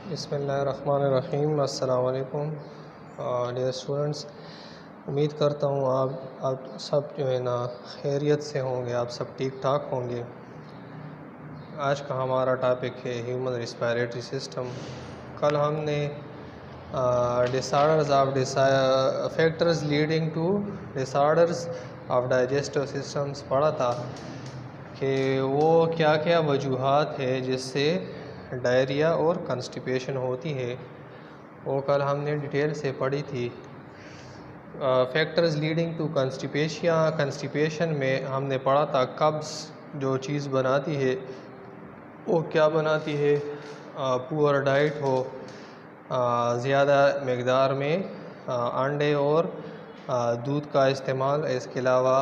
बिस्मिल्लाहिर्रहमानिर्रहीम। अस्सलाम वालेकुम डियर स्टूडेंट्स। उम्मीद करता हूँ आप सब जो है ना खैरियत से होंगे, आप सब ठीक ठाक होंगे। आज का हमारा टॉपिक है ह्यूमन रेस्पिरेटरी सिस्टम। कल हमने disorders of factors leading to disorders of digestive systems पढ़ा था कि वो क्या क्या वजूहात है जिससे डायरिया और कंस्टिपेशन होती है। वो कल हमने डिटेल से पढ़ी थी। फैक्टर्स लीडिंग टू कंस्टिपेशन में हमने पढ़ा था कब्ज़ जो चीज़ बनाती है वो क्या बनाती है। पुअर डाइट हो, ज़्यादा मकदार में अंडे और दूध का इस्तेमाल, इसके अलावा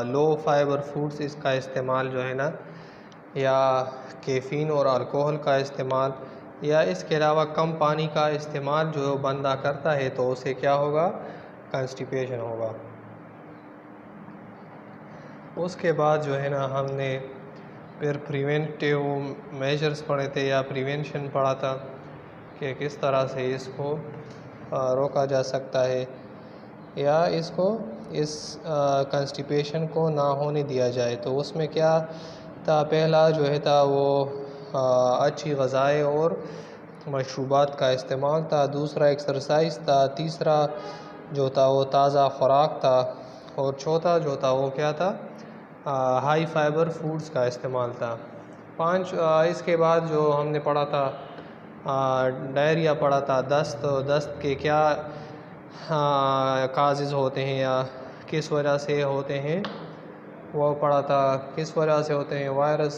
लो फाइबर फूड्स इसका इस्तेमाल जो है ना, या कैफ़ीन और अल्कोहल का इस्तेमाल, या इसके अलावा कम पानी का इस्तेमाल जो बंदा करता है तो उसे क्या होगा, कंस्टिपेशन होगा। उसके बाद जो है ना हमने फिर प्रिवेंटिव मेजर्स पढ़े थे या प्रिवेंशन पढ़ा था कि किस तरह से इसको रोका जा सकता है या इसको इस कंस्टिपेशन को ना होने दिया जाए। तो उसमें क्या था, पहला जो है था वो अच्छी ग़िज़ाएँ और मशरूबात का इस्तेमाल था, दूसरा एक्सरसाइज था, तीसरा जो था वो ताज़ा खुराक था, और चौथा जो था वो क्या था, हाई फाइबर फूड्स का इस्तेमाल था। इसके बाद जो हमने पढ़ा था डायरिया पढ़ा था, दस्त के क्या काजेज़ होते हैं या किस वजह से होते हैं वो पढ़ा था। किस वजह से होते हैं, वायरस,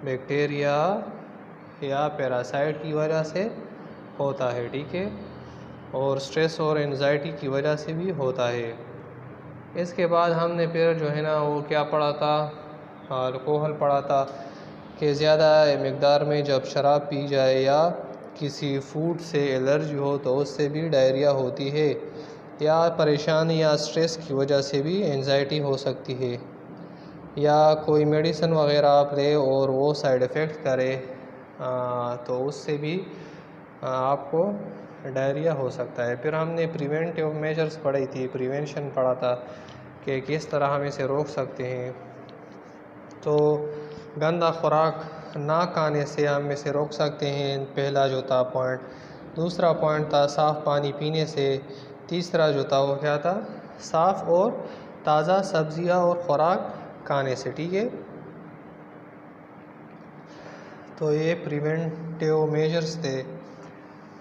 बैक्टीरिया या पैरासाइट की वजह से होता है, ठीक है, और स्ट्रेस और एंजाइटी की वजह से भी होता है। इसके बाद हमने फिर जो है ना वो क्या पढ़ा था, अल्कोहल पढ़ा था कि ज़्यादा मकदार में जब शराब पी जाए या किसी फूड से एलर्जी हो तो उससे भी डायरिया होती है, या परेशानी या स्ट्रेस की वजह से भी एंजाइटी हो सकती है, या कोई मेडिसिन वगैरह आप ले और वो साइड इफ़ेक्ट करे तो उससे भी आपको डायरिया हो सकता है। फिर हमने प्रिवेंटिव मेजर्स पढ़ी थी, प्रिवेंशन पढ़ा था कि किस तरह हम इसे रोक सकते हैं। तो गंदा खुराक ना खाने से हम इसे रोक सकते हैं, पहला जो था पॉइंट। दूसरा पॉइंट था साफ़ पानी पीने से। तीसरा जो था वो क्या था, साफ़ और ताज़ा सब्जियां और खुराक खाने से, ठीक है। तो ये प्रिवेंटिव मेजर्स थे।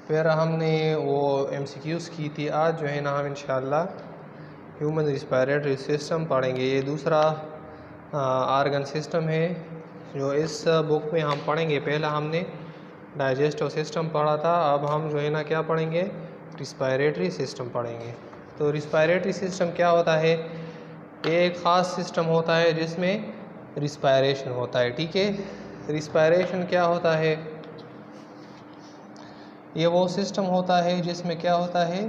फिर हमने वो MCQs की थी। आज जो है ना हम इंशाल्लाह ह्यूमन रेस्पिरेटरी सिस्टम पढ़ेंगे। ये दूसरा आर्गन सिस्टम है जो इस बुक में हम पढ़ेंगे। पहला हमने डाइजेस्टिव सिस्टम पढ़ा था, अब हम जो है ना क्या पढ़ेंगे, रेस्पिरेटरी सिस्टम पढ़ेंगे। तो रेस्पिरेटरी सिस्टम क्या होता है, ये एक ख़ास सिस्टम होता है जिसमें रिस्पायरेशन होता है, ठीक है। रिस्पायरेशन क्या होता है, ये वो सिस्टम होता है जिसमें क्या होता है,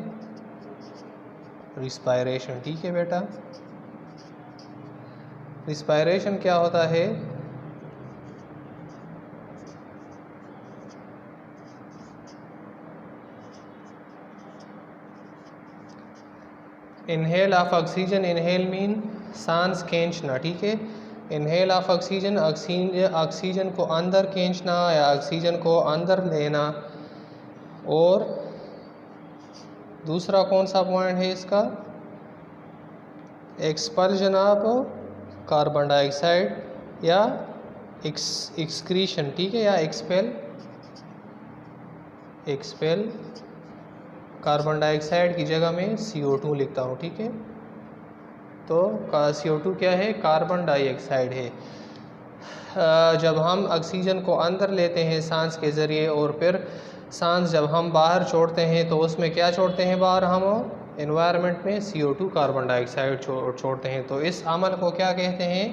रिस्पायरेशन, ठीक है बेटा। रिस्पायरेशन क्या होता है, inhale of oxygen, inhale mean सांस खींचना, ठीक है। इनहेल ऑफ ऑक्सीजन, ऑक्सीजन को अंदर खींचना या ऑक्सीजन को अंदर लेना। और दूसरा कौन सा पॉइंट है इसका, एक्सपल्जन ऑफ कार्बन डाइऑक्साइड या एक्सक्रीशन, ठीक है, या एक्सपेल कार्बन डाइऑक्साइड की जगह में CO2 लिखता हूँ, ठीक है। तो CO2 क्या है, कार्बन डाइऑक्साइड है। जब हम ऑक्सीजन को अंदर लेते हैं सांस के ज़रिए और फिर सांस जब हम बाहर छोड़ते हैं तो उसमें क्या छोड़ते हैं, बाहर हम एनवायरनमेंट में CO2 कार्बन डाइऑक्साइड छोड़ते हैं। तो इस अमल को क्या कहते हैं,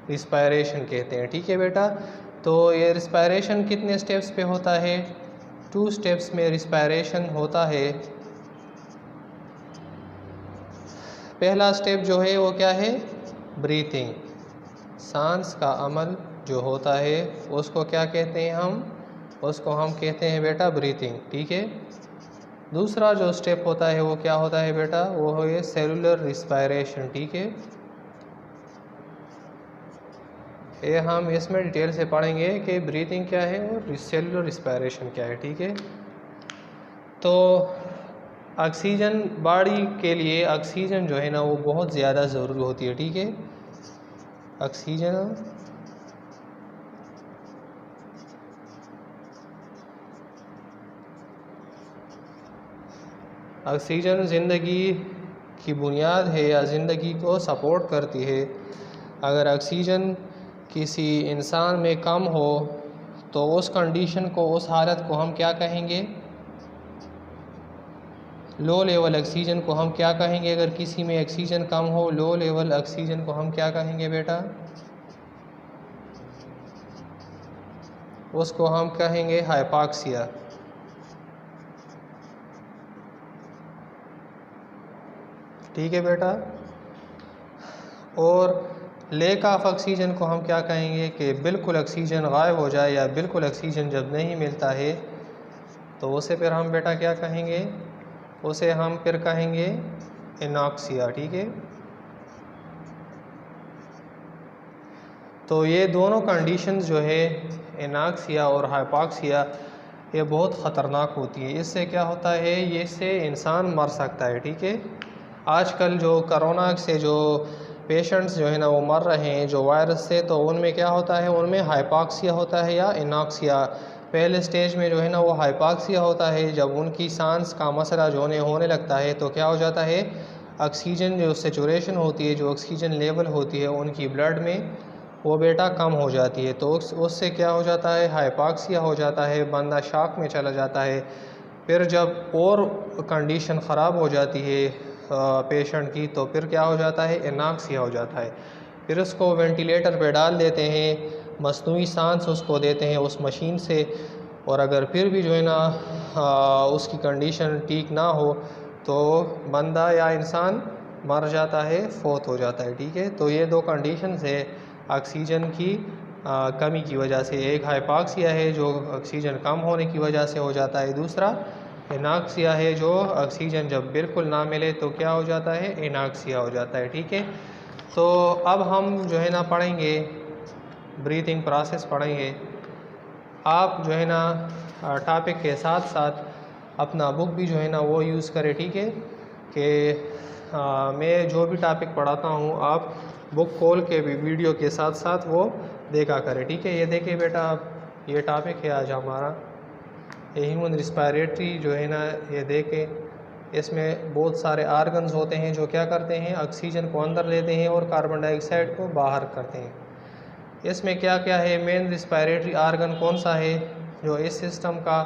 रिस्पायरेशन कहते हैं, ठीक है बेटा। तो ये रिस्पायरेशन कितने स्टेप्स पे होता है, 2 स्टेप्स में रिस्पायरेशन होता है। पहला स्टेप जो है वो क्या है, ब्रीथिंग, सांस का अमल जो होता है उसको क्या कहते हैं हम, उसको हम कहते हैं बेटा ब्रीथिंग। ठीक है, दूसरा जो स्टेप होता है वो क्या होता है बेटा, वो है सेलुलर रिस्पायरेशन। ठीक है, ये हम इसमें डिटेल से पढ़ेंगे कि ब्रीथिंग क्या है और सेलुलर रिस्पायरेशन क्या है। ठीक है, तो ऑक्सीजन बॉडी के लिए ऑक्सीजन जो है ना वो बहुत ज़्यादा ज़रूरी होती है। ठीक है, ऑक्सीजन ज़िंदगी की बुनियाद है या ज़िंदगी को सपोर्ट करती है। अगर ऑक्सीजन किसी इंसान में कम हो तो उस कंडीशन को, उस हालत को हम क्या कहेंगे, लो लेवल ऑक्सीजन को हम क्या कहेंगे। अगर किसी में ऑक्सीजन कम हो, लो लेवल ऑक्सीजन को हम क्या कहेंगे बेटा, उसको हम कहेंगे हाइपॉक्सिया। ठीक है बेटा, और लेक ऑफ ऑक्सीजन को हम क्या कहेंगे कि बिल्कुल ऑक्सीजन गायब हो जाए या बिल्कुल ऑक्सीजन जब नहीं मिलता है तो उसे फिर हम बेटा क्या कहेंगे, उसे हम फिर कहेंगे एनॉक्सिया। ठीक है, तो ये दोनों कंडीशंस जो है एनॉक्सिया और हाइपॉक्सिया ये बहुत ख़तरनाक होती है। इससे क्या होता है, ये इससे इंसान मर सकता है। ठीक है, आजकल जो कोरोना से जो पेशेंट्स जो है ना वो मर रहे हैं जो वायरस से, तो उनमें क्या होता है, उनमें हाइपॉक्सिया होता है या एनॉक्सिया। पहले स्टेज में जो है ना वो हाइपॉक्सिया होता है, जब उनकी सांस का मसला जो होने लगता है तो क्या हो जाता है, ऑक्सीजन जो सेचुरेशन होती है, जो ऑक्सीजन लेवल होती है उनकी ब्लड में वो बेटा कम हो जाती है, तो उससे क्या हो जाता है, हाइपॉक्सिया हो जाता है, बंदा शॉक में चला जाता है। फिर जब और कंडीशन ख़राब हो जाती है पेशेंट की तो फिर क्या हो जाता है, एनॉक्सिया हो जाता है। फिर उसको वेंटिलेटर पे डाल देते हैं, मसनूई सांस उसको देते हैं उस मशीन से, और अगर फिर भी जो है ना उसकी कंडीशन ठीक ना हो तो बंदा या इंसान मर जाता है, फोत हो जाता है। ठीक है, तो ये दो कंडीशन है ऑक्सीजन की कमी की वजह से। एक हाइपॉक्सिया है जो ऑक्सीजन कम होने की वजह से हो जाता है, दूसरा एनॉक्सिया है जो ऑक्सीजन जब बिल्कुल ना मिले तो क्या हो जाता है, एनॉक्सिया हो जाता है। ठीक है, तो अब हम जो है ना पढ़ेंगे ब्रीथिंग प्रोसेस पढ़ेंगे। आप जो है ना टॉपिक के साथ साथ अपना बुक भी जो है ना वो यूज़ करें। ठीक है, कि मैं जो भी टॉपिक पढ़ाता हूँ आप बुक खोल के भी वीडियो के साथ साथ वो देखा करें। ठीक है, ये देखिए बेटा, आप ये टॉपिक है आज हमारा, ये ह्यूमन रिस्पायरेटरी जो है ना, ये देखें, इसमें बहुत सारे आर्गन्स होते हैं जो क्या करते हैं, ऑक्सीजन को अंदर लेते हैं और कार्बन डाइऑक्साइड को बाहर करते हैं। इसमें क्या क्या है, मेन रिस्पायरेटरी आर्गन कौन सा है, जो इस सिस्टम का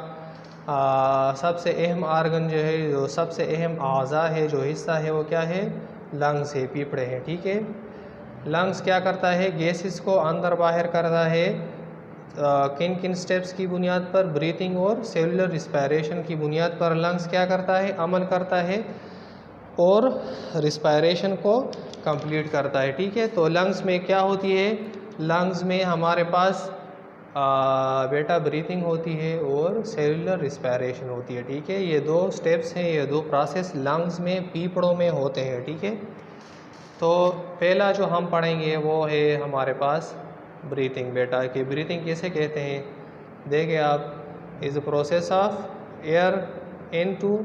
सबसे अहम आर्गन जो है, जो सबसे अहम अज़ा है, जो हिस्सा है वो क्या है, लंग्स है, फेफड़े हैं। ठीक है, लंग्स क्या करता है, गैसेस को अंदर बाहर करता है। किन किन स्टेप्स की बुनियाद पर, ब्रीथिंग और सेलुलर रिस्पायरेशन की बुनियाद पर लंग्स क्या करता है, अमल करता है और रिस्पायरेशन को कंप्लीट करता है। ठीक है, तो लंग्स में क्या होती है, लंग्स में हमारे पास बेटा ब्रीथिंग होती है और सेलुलर रिस्पायरेशन होती है। ठीक है, ये दो स्टेप्स हैं, ये दो प्रोसेस लंग्स में, फेफड़ों में होते हैं। ठीक है, तो पहला जो हम पढ़ेंगे वो है हमारे पास ब्रीथिंग बेटा, कि ब्रीथिंग किसे कहते हैं। देखिए आप, is the process of air into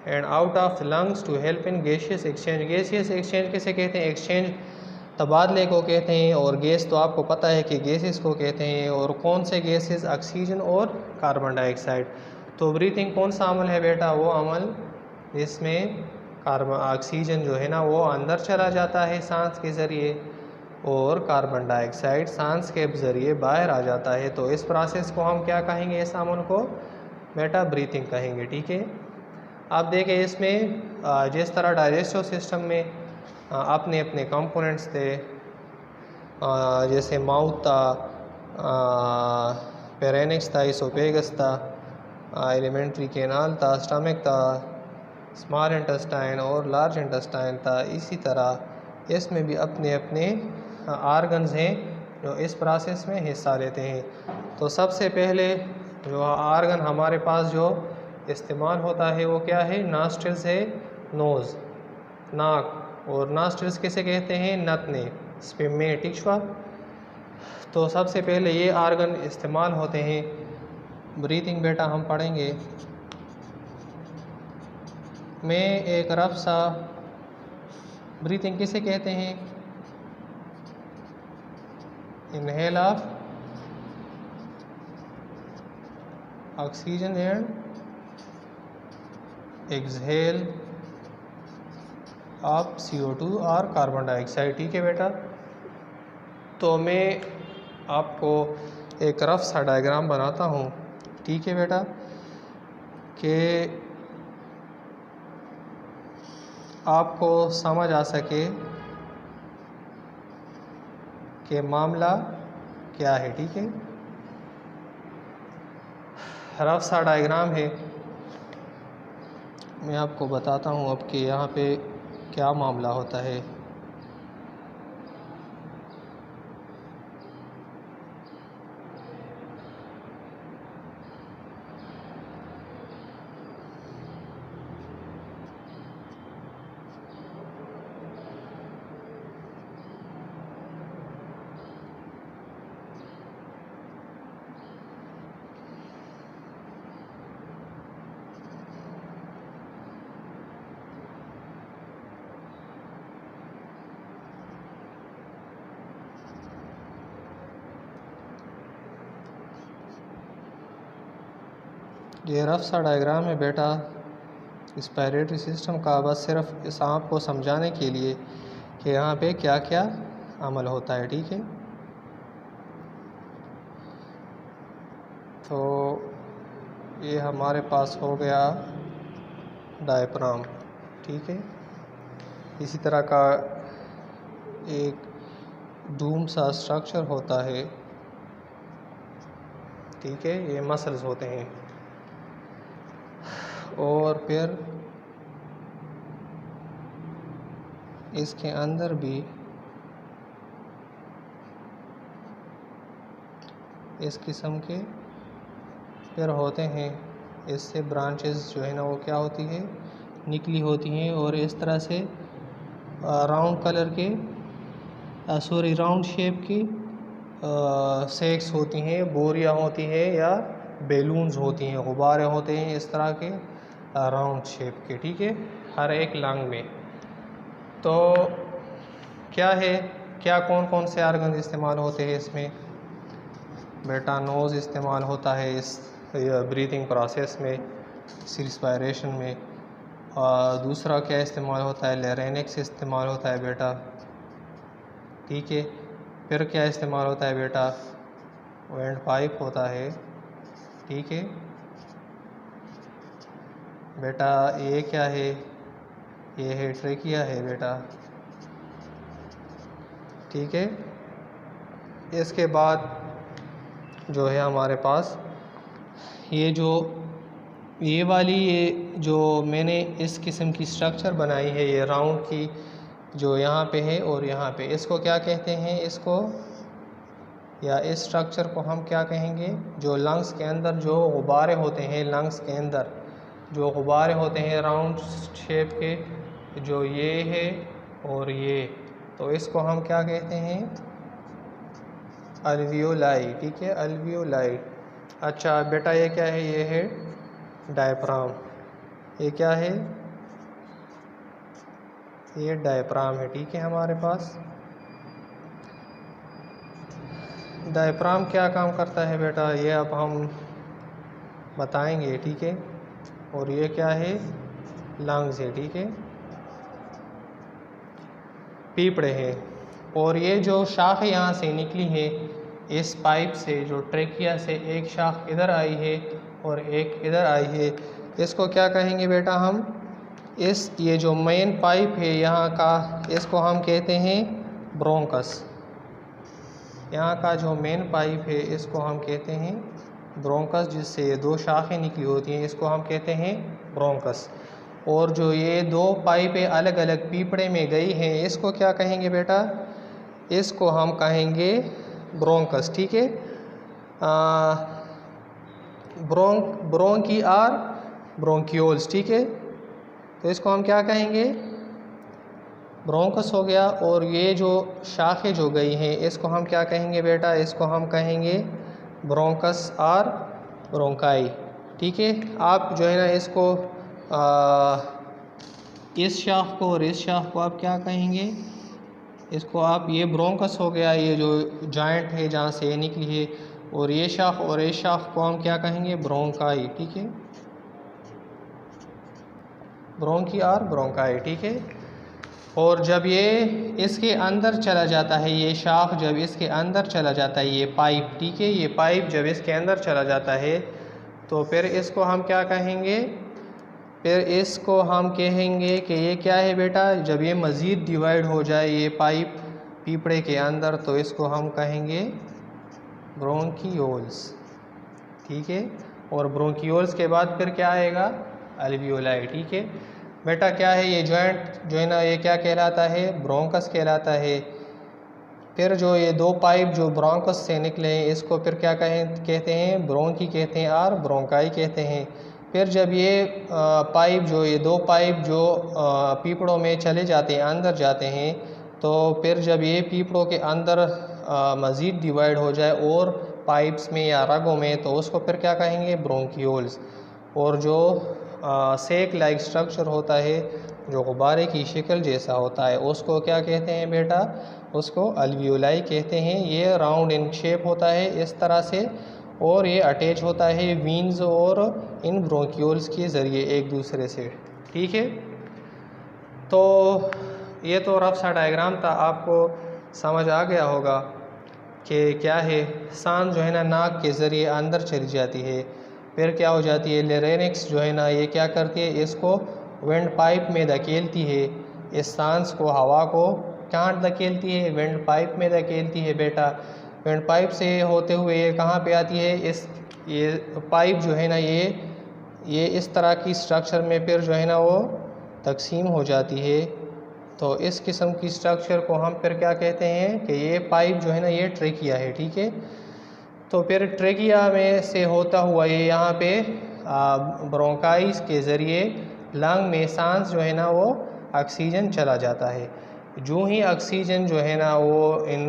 and out of lungs to help in gaseous exchange. Gaseous exchange किसे कहते हैं, एक्सचेंज तबादले को कहते हैं, और गैस तो आपको पता है कि गैसेस को कहते हैं। और कौन से गैसेस, ऑक्सीजन और कार्बन डाइऑक्साइड। तो ब्रीथिंग कौन सा अमल है बेटा, वो अमल जिसमें ऑक्सीजन जो है ना वो अंदर चला जाता है सांस के ज़रिए और कार्बन डाइऑक्साइड सांस के ज़रिए बाहर आ जाता है। तो इस प्रोसेस को हम क्या कहेंगे, इस अमल को बेटा ब्रीथिंग कहेंगे। ठीक है, आप देखें इसमें जिस तरह डाइजेस्टिव सिस्टम में अपने अपने कंपोनेंट्स थे, जैसे माउथ था, पेरेनिक्स था, इसोफेगस था, एलिमेंट्री कैनाल था, स्टमक था, स्मॉल इंटेस्टाइन और लार्ज इंटेस्टाइन था। इसी तरह इसमें भी अपने अपने आर्गन्स हैं जो इस प्रोसेस में हिस्सा लेते हैं। तो सबसे पहले जो आर्गन हमारे पास जो इस्तेमाल होता है वो क्या है? नॉस्ट्रिल्स है, नोज़ नाक, और नॉस्ट्रिल्स किसे कहते हैं? नथने, स्पिम में, ठीक हुआ। तो सबसे पहले ये आर्गन इस्तेमाल होते हैं। ब्रीथिंग बेटा हम पढ़ेंगे। मैं एक रफ सा ब्रीथिंग किसे कहते हैं? Inhale of oxygen and exhale of CO2 और कार्बन डाइऑक्साइड, ठीक है बेटा। तो मैं आपको एक रफ सा डायग्राम बनाता हूँ, ठीक है बेटा, कि आपको समझ आ सके कि मामला क्या है, ठीक है। रफ सा डायग्राम है, मैं आपको बताता हूँ अब कि यहाँ पे क्या मामला होता है। ये रफ सा डायग्राम है बेटा रेस्पिरेटरी सिस्टम का, बस सिर्फ इस आपको समझाने के लिए कि यहाँ पे क्या क्या अमल होता है, ठीक है। तो ये हमारे पास हो गया डायफ्राम, ठीक है। इसी तरह का एक डूम सा स्ट्रक्चर होता है, ठीक है, ये मसल्स होते हैं। और फिर इसके अंदर भी इस किस्म के फिर होते हैं, इससे ब्रांचेस जो है ना वो क्या होती है? निकली होती हैं, और इस तरह से राउंड कलर के राउंड शेप की सेक्स होती हैं, बोरियां होती हैं या बेलून्स होती हैं, गुब्बारे होते हैं इस तरह के राउंड शेप के, ठीक है, हर एक लंग में। तो क्या है, क्या कौन कौन से आर्गन इस्तेमाल होते हैं इसमें? बेटा नोज़ इस्तेमाल होता है इस ब्रीथिंग प्रोसेस में, रिस्पायरेशन में। और दूसरा क्या इस्तेमाल होता है? लैरिंक्स इस्तेमाल होता है बेटा, ठीक है। फिर क्या इस्तेमाल होता है बेटा? वेंट पाइप होता है, ठीक है बेटा। ये क्या है? ये है ट्रेकिया है बेटा, ठीक है। इसके बाद जो है हमारे पास ये वाली ये जो मैंने इस किस्म की स्ट्रक्चर बनाई है, ये राउंड की जो यहाँ पे है और यहाँ पे, इसको क्या कहते हैं? इसको या इस स्ट्रक्चर को हम क्या कहेंगे? जो लंग्स के अंदर जो गुब्बारे होते हैं, लंग्स के अंदर जो गुब्बारे होते हैं राउंड शेप के, जो ये है और ये, तो इसको हम क्या कहते हैं? अल्वियोलाई, ठीक है, अल्वियोलाई। अच्छा बेटा ये क्या है? ये है डायफ्राम। ये क्या है? ये डायफ्राम है, ठीक है। हमारे पास डायफ्राम क्या काम करता है बेटा, ये अब हम बताएंगे, ठीक है। और ये क्या है? लंग्स है, ठीक है, पीपड़े हैं। और ये जो शाख यहाँ से निकली है इस पाइप से, जो ट्रेकिया से एक शाख इधर आई है और एक इधर आई है, इसको क्या कहेंगे बेटा हम? ये जो मेन पाइप है यहाँ का, इसको हम कहते हैं ब्रोंकस। यहाँ का जो मेन पाइप है इसको हम कहते हैं ब्रोंकस, जिससे ये दो शाखें निकली होती हैं, इसको हम कहते हैं ब्रोंकस। और जो ये दो पाइपें अलग अलग पीपड़े में गई हैं, इसको क्या कहेंगे बेटा? इसको हम कहेंगे ब्रोंकस, ठीक है। ब्रोंकी आर ब्रोंक्यूल्स, ठीक है। तो इसको हम क्या कहेंगे, ब्रोंकस हो गया। और ये जो शाखें जो गई हैं इसको हम क्या कहेंगे बेटा, इसको हम कहेंगे ब्रोंकस आर ब्रोंकाई, ठीक है। आप जो है ना इसको इस शाख को और इस शाख को आप क्या कहेंगे, इसको आप, ये ब्रोंकस हो गया, ये जो जॉइंट है जहाँ से ये निकली है, और ये शाख और इस शाख को हम क्या कहेंगे, ब्रोंकाई, ठीक है, ब्रोंकी आर ब्रोंकाई, ठीक है। और जब ये इसके अंदर चला जाता है, ये शाख जब इसके अंदर चला जाता है, ये पाइप, ठीक है, ये पाइप जब इसके अंदर चला जाता है तो फिर इसको हम क्या कहेंगे, फिर इसको हम कहेंगे कि ये क्या है बेटा, जब ये मज़ीद डिवाइड हो जाए ये पाइप पीपड़े के अंदर तो इसको हम कहेंगे ब्रोंकियोल्स, ठीक है। और ब्रोंकियोल्स के बाद फिर क्या आएगा, अल्वियोलाई, ठीक है बेटा। क्या है ये जॉइंट जो है ना, ये क्या कहलाता है, ब्रोंकस कहलाता है। फिर जो ये दो पाइप जो ब्रोंकस से निकले हैं इसको फिर क्या कहते हैं, ब्रोंकी कहते हैं और ब्रोंकाई कहते हैं। फिर जब ये पाइप जो, ये दो पाइप जो पीपड़ों में चले जाते हैं, अंदर जाते हैं, तो फिर जब ये पीपड़ों के अंदर मज़ीद डिवाइड हो जाए और पाइप्स में या रगों में, तो उसको फिर क्या कहेंगे, ब्रोंकियोल्स। और जो सेक लाइक स्ट्रक्चर होता है जो गुब्बारे की शक्ल जैसा होता है उसको क्या कहते हैं बेटा, उसको अल्वियोलाई कहते हैं। ये राउंड इन शेप होता है इस तरह से, और ये अटैच होता है वीन्स और इन ब्रोंक्यूल्स के ज़रिए एक दूसरे से, ठीक है। तो ये तो रफ सा डायग्राम था, आपको समझ आ गया होगा कि क्या है, सांस जो है ना नाक के ज़रिए अंदर चली जाती है, फिर क्या हो जाती है, लेरेनिक्स जो है ना ये क्या करती है, इसको विंड पाइप में धकेलती है, इस सांस को, हवा को कहाँ धकेलती है, विंड पाइप में धकेलती है बेटा। विंड पाइप से होते हुए ये कहाँ पे आती है, ये पाइप जो है ना ये इस तरह की स्ट्रक्चर में फिर जो है ना वो तकसीम हो जाती है। तो इस किस्म की स्ट्रक्चर को हम फिर क्या कहते हैं कि ये पाइप जो है ना ये ट्रेकिया है, ठीक है। तो फिर ट्रेकिया में से होता हुआ ये यहाँ पे ब्रोंकाइस के ज़रिए लंग में सांस जो है ना वो ऑक्सीजन चला जाता है। जो ही ऑक्सीजन जो है ना वो इन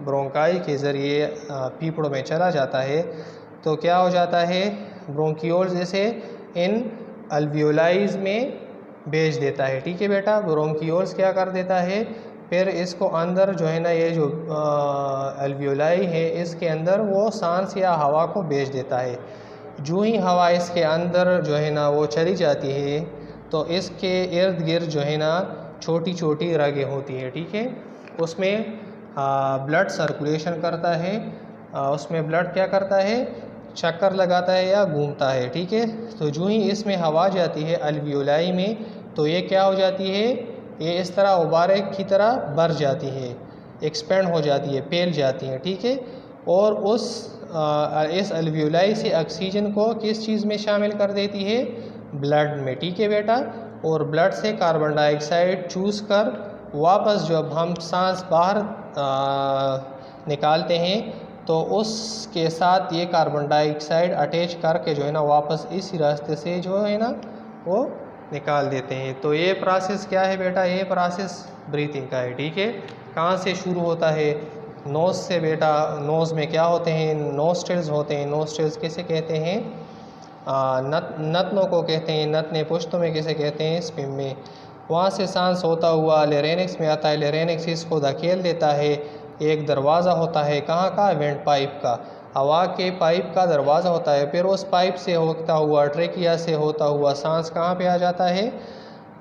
ब्रोंकाई के ज़रिए पीपड़ों में चला जाता है, तो क्या हो जाता है, ब्रोंकियोल्स जैसे इन अल्वियोलाइज में भेज देता है, ठीक है बेटा। ब्रोंकियोल्स क्या कर देता है, फिर इसको अंदर जो है ना ये जो अल्वियोलाई है इसके अंदर वो सांस या हवा को भेज देता है। जो ही हवा इसके अंदर जो है ना वो चली जाती है तो इसके इर्द गिर्द जो है ना छोटी छोटी रगें होती हैं, ठीक है। उसमें ब्लड सर्कुलेशन करता है, उसमें ब्लड क्या करता है, चक्कर लगाता है या घूमता है, ठीक है। तो जो ही इसमें हवा जाती है अल्वियोलाई में तो ये क्या हो जाती है, ये इस तरह गुब्बारे की तरह भर जाती है, एक्सपेंड हो जाती है, फैल जाती है, ठीक है। और इस अल्वियोलाई से ऑक्सीजन को किस चीज़ में शामिल कर देती है, ब्लड में, ठीक है बेटा। और ब्लड से कार्बन डाइऑक्साइड चूस कर वापस जब हम सांस बाहर निकालते हैं तो उसके साथ ये कार्बन डाइऑक्साइड अटैच करके जो है ना वापस इसी रास्ते से जो है ना वो निकाल देते हैं। तो ये प्रोसेस क्या है बेटा, ये प्रोसेस ब्रीथिंग का है, ठीक है। कहाँ से शुरू होता है, नोज़ से बेटा। नोज़ में क्या होते हैं, नोस्ट्रिल्स होते हैं। नोस्ट्रिल्स किसे कहते हैं, नतनों को कहते हैं। नतने पुश्तों में किसे कहते हैं, स्पिम में। वहाँ से सांस होता हुआ लेरेनिक्स में आता है, लेरेनिक्स इसको धकेल देता है। एक दरवाज़ा होता है, कहाँ का, वेंट पाइप का, हवा के पाइप का दरवाज़ा होता है। फिर उस पाइप से होता हुआ, ट्रेकिया से होता हुआ सांस कहाँ पे आ जाता है,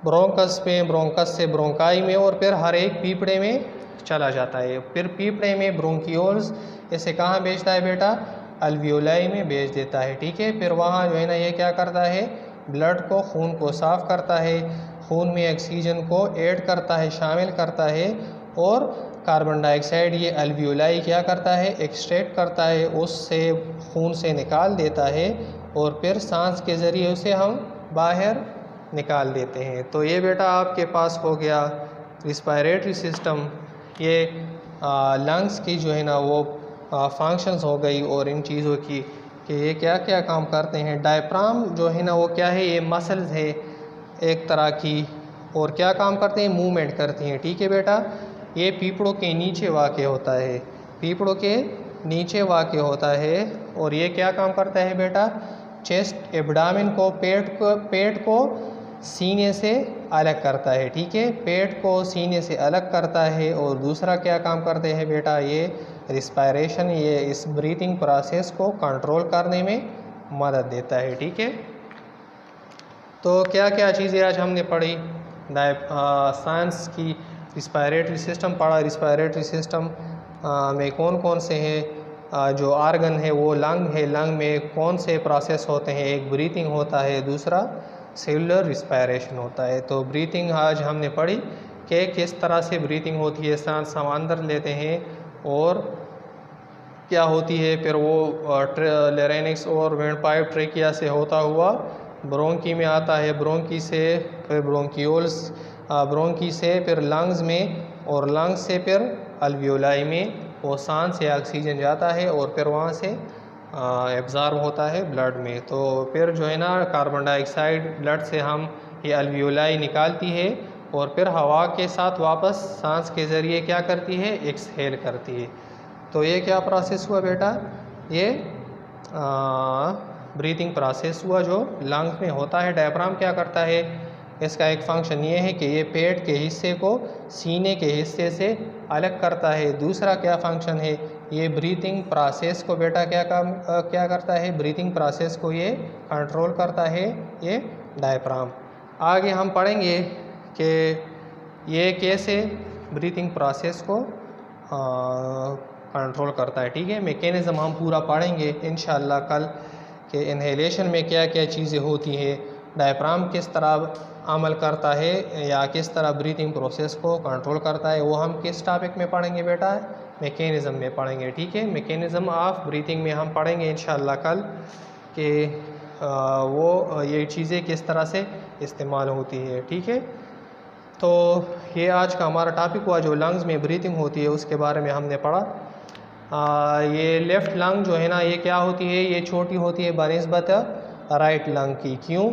ब्रोंकस पे, ब्रोंकस से ब्रोंकाई में, और फिर हर एक पीपड़े में चला जाता है। फिर पीपड़े में ब्रोंकियोल्स इसे कहाँ भेजता है बेटा, अल्वियोलाई में भेज देता है, ठीक है। फिर वहाँ जो है ना ये क्या करता है, ब्लड को, खून को साफ़ करता है, खून में ऑक्सीजन को ऐड करता है, शामिल करता है, और कार्बन डाइऑक्साइड ये अल्वियोलाई क्या करता है, एक्सट्रैक्ट करता है, उससे खून से निकाल देता है, और फिर सांस के ज़रिए उसे हम बाहर निकाल देते हैं। तो ये बेटा आपके पास हो गया रिस्पायरेटरी सिस्टम। ये लंग्स की जो है ना वो फंक्शंस हो गई और इन चीज़ों की कि ये क्या क्या काम करते हैं। डायफ्राम जो है ना वो क्या है, ये मसल्स है एक तरह की, और क्या काम करते हैं, मूवमेंट करती हैं। ठीक है बेटा, ये पीपड़ों के नीचे वाक़ होता है, पीपड़ों के नीचे वाक़ होता है। और ये क्या काम करता है बेटा, चेस्ट एब्डामिन को, पेट को सीने से अलग करता है। ठीक है, पेट को सीने से अलग करता है। और दूसरा क्या काम करते हैं बेटा, ये रिस्पायरेशन, ये इस ब्रीथिंग प्रोसेस को कंट्रोल करने में मदद देता है। ठीक है, तो क्या क्या चीज़ें आज हमने पढ़ी, साइंस की रिस्पायरेटरी सिस्टम पढ़ा। रिस्पायरेटरी सिस्टम में कौन कौन से हैं, जो आर्गन है वो लंग है, लंग में कौन से प्रोसेस होते हैं, एक ब्रीथिंग होता है, दूसरा सेलुलर रिस्पायरेशन होता है। तो ब्रीथिंग आज हमने पढ़ी कि किस तरह से ब्रीथिंग होती है, सांस हम अंदर लेते हैं और क्या होती है, फिर वो लेरेनिक्स और वेंडपाइप ट्रेकिया से होता हुआ ब्रोंकी में आता है, ब्रोंकी से फिर ब्रोंकियोल्स, ब्रोंकी से फिर लंग्स में, और लंग्स से फिर अल्वियोलाई में वो सांस से ऑक्सीजन जाता है और फिर वहाँ से एब्ज़ॉर्ब होता है ब्लड में। तो फिर जो है ना कार्बन डाइऑक्साइड ब्लड से हम ये अल्वियोलाई निकालती है और फिर हवा के साथ वापस सांस के ज़रिए क्या करती है, एक्सहेल करती है। तो ये क्या प्रोसेस हुआ बेटा, ये ब्रीथिंग प्रोसेस हुआ जो लंग्स में होता है। डायफ्राम क्या करता है, इसका एक फंक्शन ये है कि ये पेट के हिस्से को सीने के हिस्से से अलग करता है। दूसरा क्या फंक्शन है, ये ब्रीथिंग प्रोसेस को बेटा क्या करता है, ब्रीथिंग प्रोसेस को ये कंट्रोल करता है, ये डायफ्राम। आगे हम पढ़ेंगे कि ये कैसे ब्रीथिंग प्रोसेस को कंट्रोल करता है। ठीक है, मैकेनिज़्म हम पूरा पढ़ेंगे इंशाअल्लाह कल, कि इन्हेलेशन में क्या क्या चीज़ें होती हैं, डायफ्राम किस तरह अमल करता है या किस तरह ब्रीथिंग प्रोसेस को कंट्रोल करता है, वो हम किस टॉपिक में पढ़ेंगे बेटा, मैकेनिज़्म में पढ़ेंगे। ठीक है, मैकेनिज़्म ऑफ ब्रीथिंग में हम पढ़ेंगे इंशाअल्लाह कल कि वो ये चीज़ें किस तरह से इस्तेमाल होती है। ठीक है, तो ये आज का हमारा टॉपिक हुआ जो लंग्स में ब्रीथिंग होती है उसके बारे में हमने पढ़ा। ये लेफ़्ट लंग जो है ना ये क्या होती है, ये छोटी होती है बनिस्बत राइट लंग की। क्यों,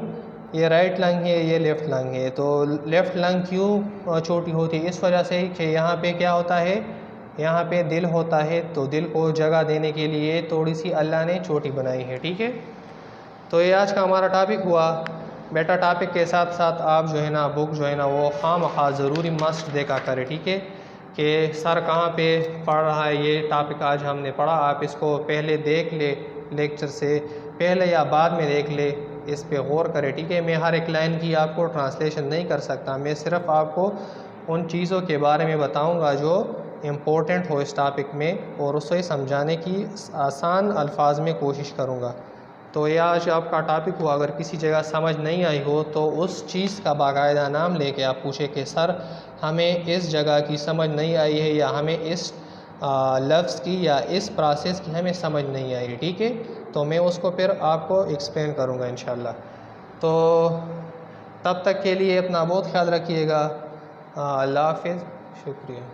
ये राइट लंग है, ये लेफ़्ट लंग है। तो लेफ़्ट लंग क्यों छोटी होती है, इस वजह से कि यहाँ पे क्या होता है, यहाँ पे दिल होता है, तो दिल को जगह देने के लिए थोड़ी सी अल्लाह ने छोटी बनाई है। ठीक है, तो ये आज का हमारा टॉपिक हुआ बेटा। टॉपिक के साथ साथ आप जो है ना बुक जो है ना वो खामखा ज़रूरी मस्ट देखा करें। ठीक है, कि सर कहाँ पे पढ़ रहा है, ये टॉपिक आज हमने पढ़ा, आप इसको पहले देख ले, लेक्चर से पहले या बाद में देख ले, इस पे गौर करें। ठीक है, मैं हर एक लाइन की आपको ट्रांसलेशन नहीं कर सकता, मैं सिर्फ आपको उन चीज़ों के बारे में बताऊंगा जो इम्पोर्टेंट हो इस टॉपिक में, और उसे समझाने की आसान अल्फाज में कोशिश करूँगा। तो ये आज आपका टॉपिक हुआ, अगर किसी जगह समझ नहीं आई हो तो उस चीज़ का बाकायदा नाम लेके आप पूछे कि सर हमें इस जगह की समझ नहीं आई है, या हमें इस लफ्ज़ की या इस प्रोसेस की हमें समझ नहीं आई है। ठीक है, तो मैं उसको फिर आपको एक्सप्लेन करूँगा इंशाल्लाह। तो तब तक के लिए अपना बहुत ख्याल रखिएगा। अल्लाह हाफ़िज़, शुक्रिया।